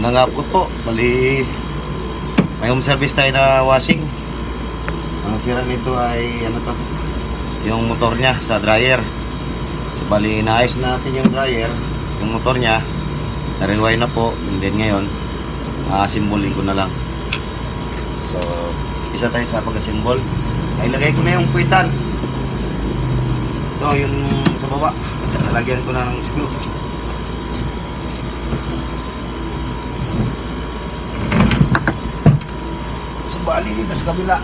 Una nga po, bali may home service tayo na washing. Ang sira nito ay ano to, yung motor niya sa dryer. So bali inaayos natin yung dryer, yung motor niya na-rewind na po, and then ngayon simbolin ko na lang. So isa tayo sa pag-assemble. Nailagay ko na yung puwitan. So yung sa baba, nalagyan ko na ng screw. So bali dito sa kabila,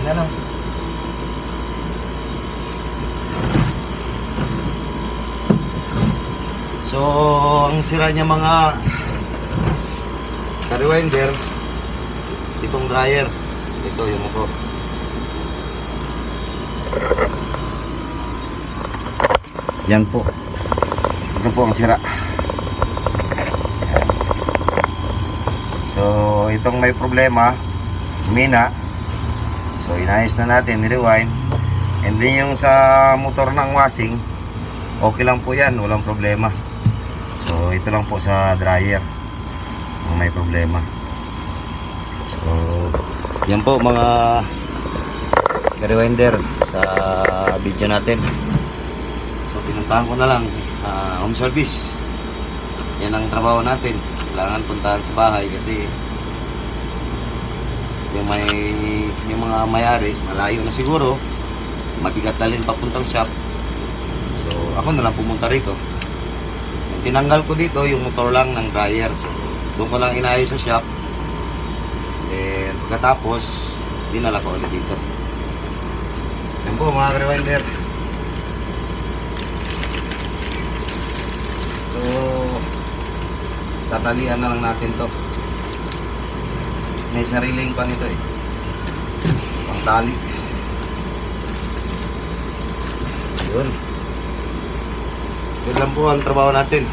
yan lang. So ang sira niya mga sa rewinder, itong dryer, ito yung motor. Yan po, ito po ang sira. So itong may problema, humina. So inayos na natin, rewind. And then yung sa motor ng washing, okay lang po yan, walang problema. So ito lang po sa dryer ang may problema. So yan po mga rewinder sa video natin. So pinuntahan ko na lang home service. Yan ang trabaho natin. Kailangan puntahan sa bahay kasi yung mga may-ari malayo na siguro, mabigat dalhin papuntang shop. So ako na lang pumunta rito. Yung tinanggal ko dito yung motor lang ng dryer. So doon ko lang inayos sa shop. Then pagkatapos dinala ko ulit dito. Yan po mga rewinder. So tatalian na lang natin to. May sariling pang ito eh, pang tali. Yun, yun lang po ang trabaho natin.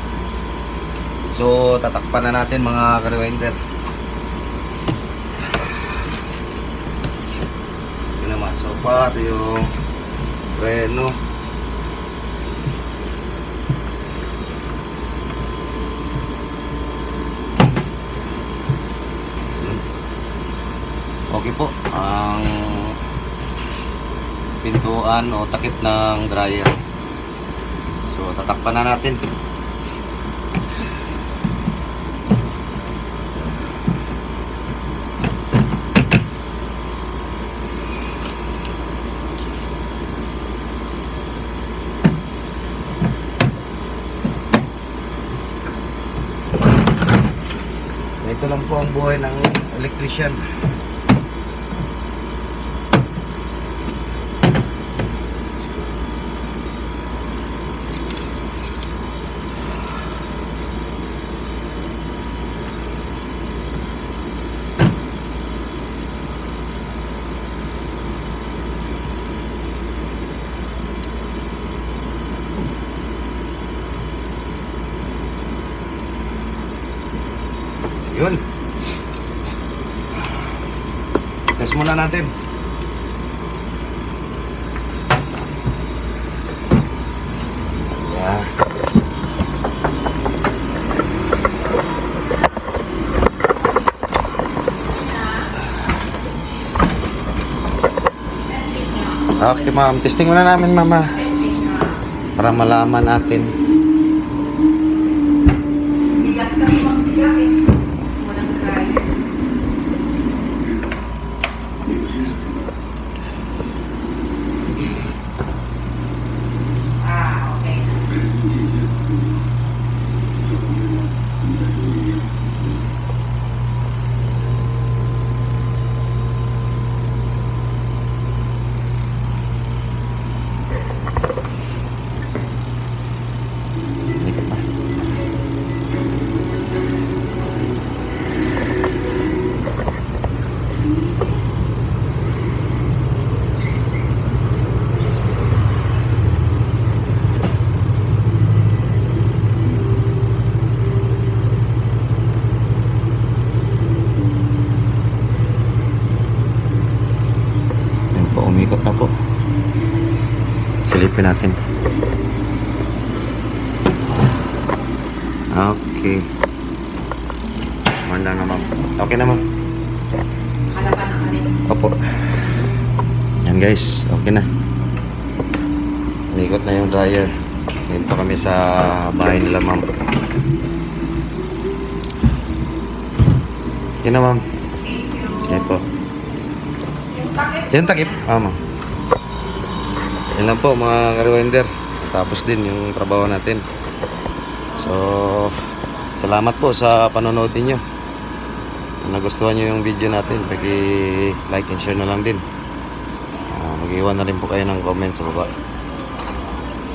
So tatakpan na natin mga ka-rewinder. Yun naman, so far yung preno. Okay po, ang pintuan o takip ng dryer. So tatakpan na natin. Ito lang po ang buhay ng electrician. Yun. Test muna natin. Yeah. Okay ma'am, testing muna namin mama para malaman natin. Umikot na po. Silipin natin. Okay. Okay. Man lang na ma'am. Okay na ma'am. Halapan na kami. Opo. Yan guys, okay na. Nikot na yung dryer. Dito kami sa bahay nila ma'am. Okay na ma'am. Thank you. Yan po. Yung takip. Yung takip. Ma'am. Yan lang po mga ka-rewinder. Tapos din yung trabaho natin. So, salamat po sa panonood niyo. Kung nagustuhan niyo yung video natin, paki-like and share na lang din. Mag-iwan na rin po kayo ng comment sa baba.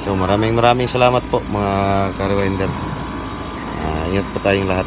So, maraming salamat po mga ka-rewinder. Ingat po tayong lahat.